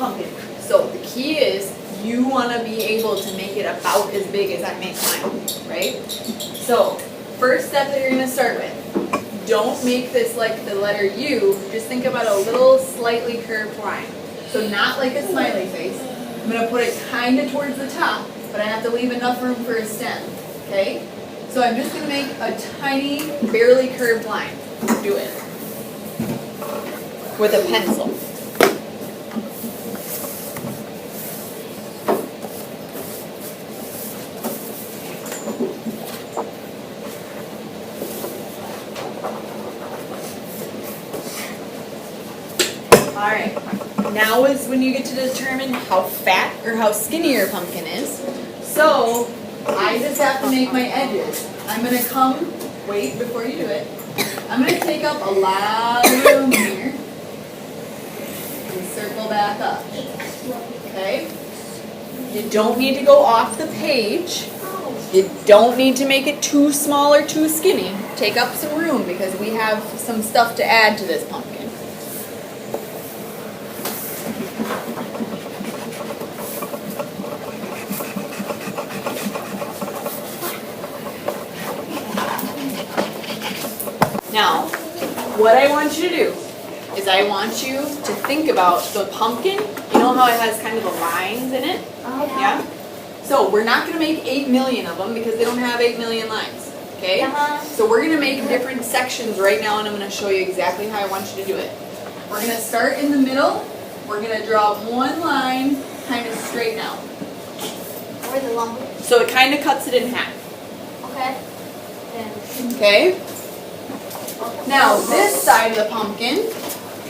pumpkin. So the key is you want to be able to make it about as big as I make mine, right? So first step that you're going to start with, don't make this like the letter U, just think about a little slightly curved line. So not like a smiley face. I'm going to put it kind of towards the top, but I have to leave enough room for a stem, okay? So I'm just going to make a tiny, barely curved line. Do it with a pencil. Alright, now is when you get to determine how fat or how skinny your pumpkin is. So, I just have to make my edges. I'm going to come, wait before you do it, I'm going to take up a lot of room here and circle back up. Okay? You don't need to go off the page. You don't need to make it too small or too skinny. Take up some room because we have some stuff to add to this pumpkin. Now, what I want you to do is I want you to think about the pumpkin. You know how it has kind of the lines in it? Yeah? So we're not going to make 8 million of them because they don't have 8 million lines. Okay? So we're going to make different sections right now, and I'm going to show you exactly how I want you to do it. We're going to start in the middle. We're going to draw one line kind of straight down. Or the lump. So it kind of cuts it in half. Okay. Okay? Now, this side of the pumpkin,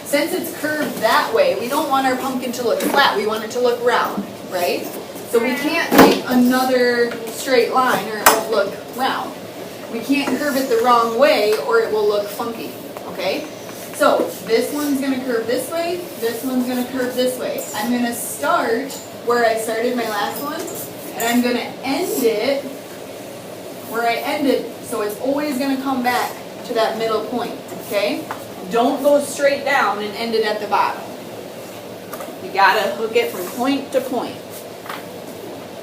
since it's curved that way, we don't want our pumpkin to look flat. We want it to look round, right? So we can't make another straight line or it will look round. We can't curve it the wrong way or it will look funky, okay? So this one's going to curve this way, this one's going to curve this way. I'm going to start where I started my last one, and I'm going to end it where I ended, so it's always going to come back to that middle point, okay? Don't go straight down and end it at the bottom. You gotta hook it from point to point.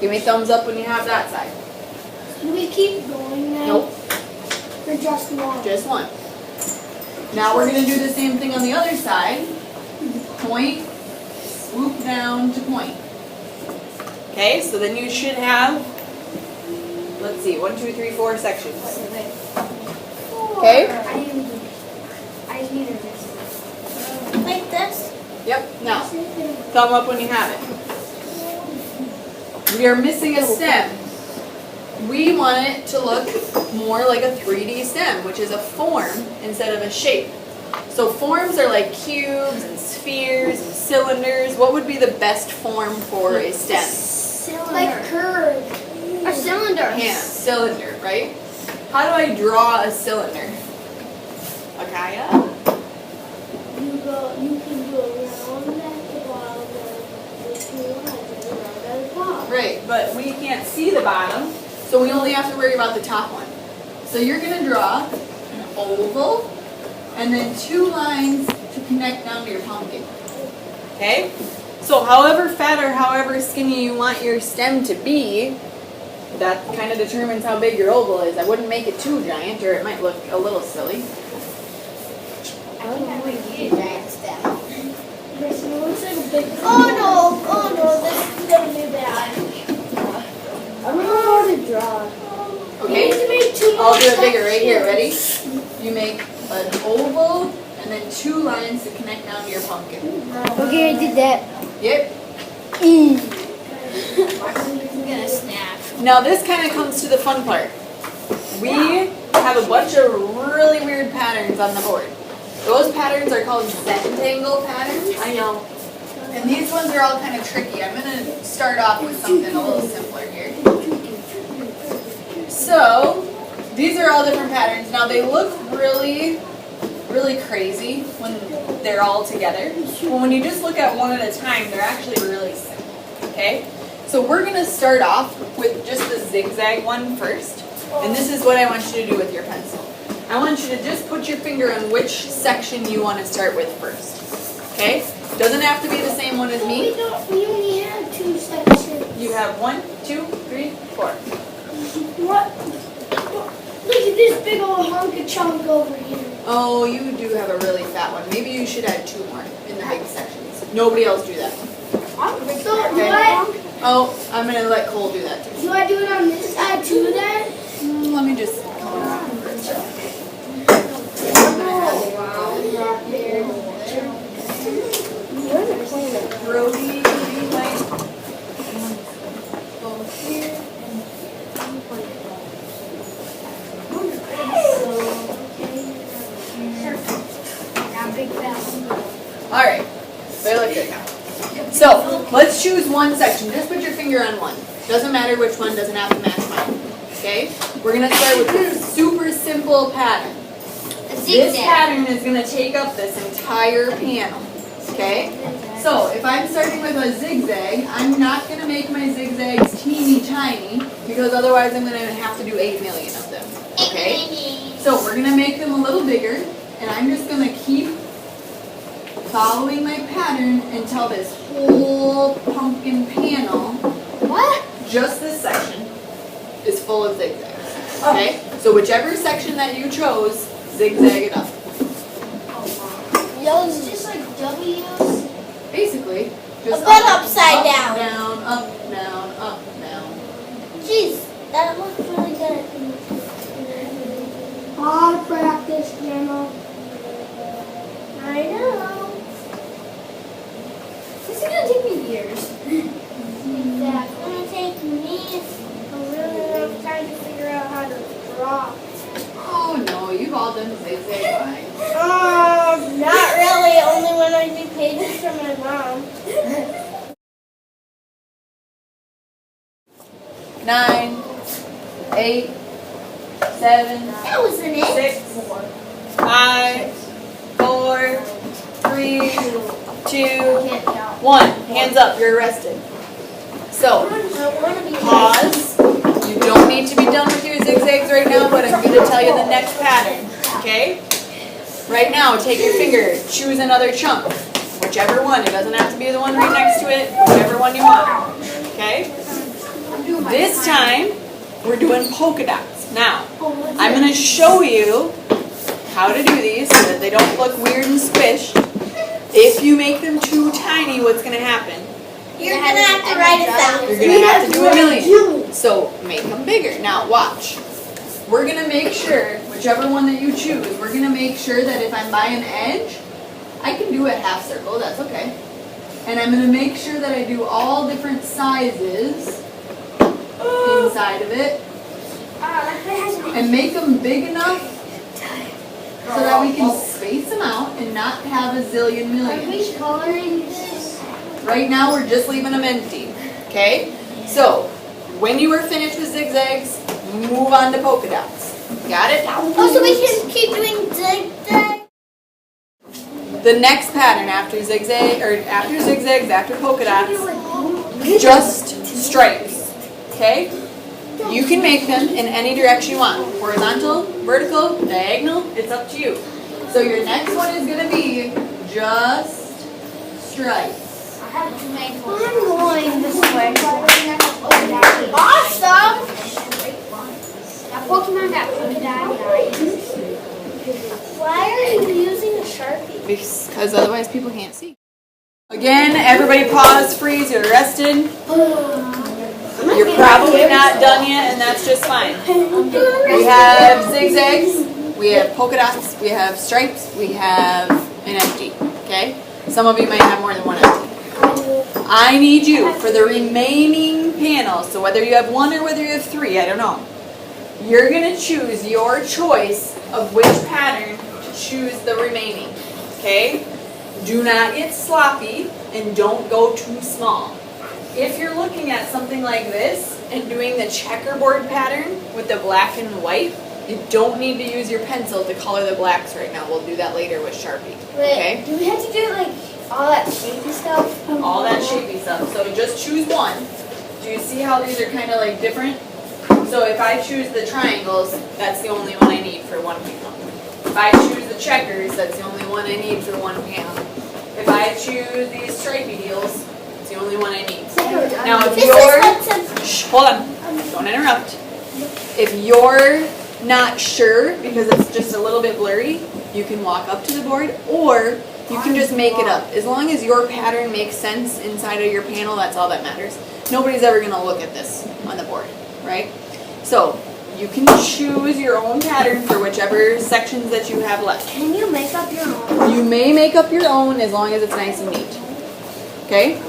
Give me a thumbs up when you have that side. Do we keep going now? Nope. Or just one? Just one. Now we're gonna do the same thing on the other side. Point, swoop down to point. Okay, so then you should have, let's see, 1, 2, 3, 4 sections. Okay? I just need this. Like this? Yep. Now, thumb up when you have it. We are missing a stem. We want it to look more like a 3D stem, which is a form instead of a shape. So forms are like cubes and spheres and cylinders. What would be the best form for a stem? Cylinder. Like curve. A cylinder. Yeah, cylinder, right? How do I draw a cylinder? Akaya? You can do a round at the bottom and two lines and a round at the top. Right, but we can't see the bottom, so we only have to worry about the top one. So you're going to draw an oval and then 2 lines to connect down to your pumpkin. Okay? So however fat or however skinny you want your stem to be, that kind of determines how big your oval is. I wouldn't make it too giant or it might look a little silly. I would never eat a giant stem. It looks like a big. Oh no, this is gonna be bad. I don't know how to draw. Okay? I'll do it bigger right here. Ready? You make an oval and then 2 lines to connect down to your pumpkin. Okay, I did that. Yep. I'm gonna snap. Now this kind of comes to the fun part. We have a bunch of really weird patterns on the board. Those patterns are called Zentangle patterns. I know. And these ones are all kind of tricky. I'm going to start off with something a little simpler here. So, these are all different patterns. Now they look really, really crazy when they're all together. But when you just look at one at a time, they're actually really simple. Okay? So we're going to start off with just the zigzag one first. And this is what I want you to do with your pencil. I want you to just put your finger on which section you want to start with first. Okay? Doesn't have to be the same one as me. we only have 2 sections. You have 1, 2, 3, 4. What? Look at this big old hunk of chunk over here. Oh, you do have a really fat one. Maybe you should add 2 more in the big sections. Nobody else do that. So do I, Oh, I'm gonna let Cole do that too. do I do it on this side too then? Let me just. Brody, you might go here. All right, they look good now. So let's choose one section. Just put your finger on one. Doesn't matter which one. Doesn't have to match mine. Okay. We're gonna start with this super simple pattern. This pattern is gonna take up this entire panel. Okay. So if I'm starting with a zigzag, I'm not gonna make my zigzags teeny tiny because otherwise I'm gonna have to do 8 million of them. Okay. So we're gonna make them a little bigger, and I'm just gonna keep following my pattern until this whole pumpkin panel, just this section, is full of zigzags. Okay? So whichever section that you chose, zigzag it up. Those just like W's? Basically, just But upside down. Down, up, down, up, down. Jeez, that looks really good. Hard practice, Grandma. I know. This is gonna take me years. Exactly. It's gonna take me a really long time to figure out how to draw. Oh no, you've all done zigzag lines. Not really. Only when I do pages for my mom. 9, 8, 7, That wasn't it. 6, 5, 4, 3, 2, 1. Hands up, you're arrested. So, pause. You don't need to be done with your zigzags right now, but I'm going to tell you the next pattern. Okay? Right now, take your finger, choose another chunk. Whichever one. It doesn't have to be the one right next to it. Whichever one you want. Okay? This time, we're doing polka dots. Now, I'm going to show you how to do these so that they don't look weird and squished. If you make them too tiny, what's going to happen? You're gonna have to write it down. You're going to have to do 1 million. So make them bigger. Now watch. We're going to make sure, whichever one that you choose, we're going to make sure that if I'm by an edge, I can do a half circle. That's okay. And I'm going to make sure that I do all different sizes inside of it. And make them big enough so that we can space them out and not have a zillion Are million. we coloring this? Right now we're just leaving them empty. Okay? So, when you are finished with zigzags, move on to polka dots. Got it? Oh, so we can keep doing zigzag? The next pattern after zigzag, or after zigzags, after polka dots, just stripes. Okay? You can make them in any direction you want. Horizontal, vertical, diagonal, it's up to you. So your next one is going to be just stripes. I'm going this way. Awesome! That Pokemon got polka dot eyes. Why are you using a Sharpie? Because otherwise people can't see. Again, everybody pause, freeze, you're arrested. You're probably not done yet, and that's just fine. We have zigzags, we have polka dots, we have stripes, we have an empty, okay? Some of you might have more than one empty. I need you for the remaining panels, so whether you have 1 or whether you have 3, I don't know. You're going to choose your choice of which pattern to choose the remaining, okay? Do not get sloppy and don't go too small. If you're looking at something like this and doing the checkerboard pattern with the black and white, you don't need to use your pencil to color the blacks right now. We'll do that later with Sharpie, okay? Do we have to do like all that shapy stuff? All that shapy stuff. So just choose one. Do you see how these are kind of like different? So if I choose the triangles, that's the only one I need for one panel. If I choose the checkers, that's the only one I need for one panel. If I choose these stripey deals, it's the only Now if This you're, is what says. shh, hold on, don't interrupt. If you're not sure, because it's just a little bit blurry, you can walk up to the board, or you can just make it up. As long as your pattern makes sense inside of your panel, that's all that matters. Nobody's ever gonna look at this on the board, right? So, you can choose your own pattern for whichever sections that you have left. Can you make up your own? You may make up your own as long as it's nice and neat. Okay?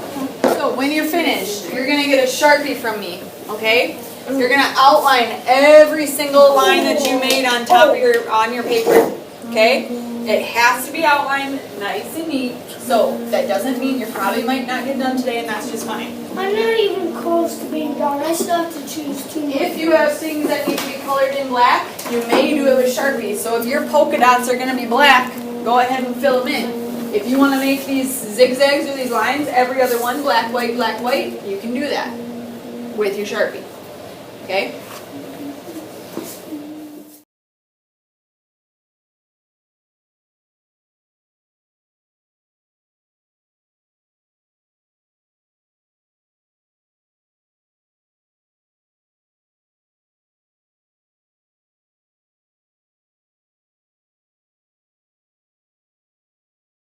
So when you're finished, you're gonna get a Sharpie from me, okay? You're gonna outline every single line that you made on top of your paper. Okay? It has to be outlined nice and neat. So that doesn't mean you probably might not get done today, and that's just fine. I'm not even close to being done. I still have to choose two more. If you have things that need to be colored in black, you may do it with Sharpie. So if your polka dots are gonna be black, go ahead and fill them in. If you want to make these zigzags or these lines, every other one, black, white, you can do that with your Sharpie. Okay?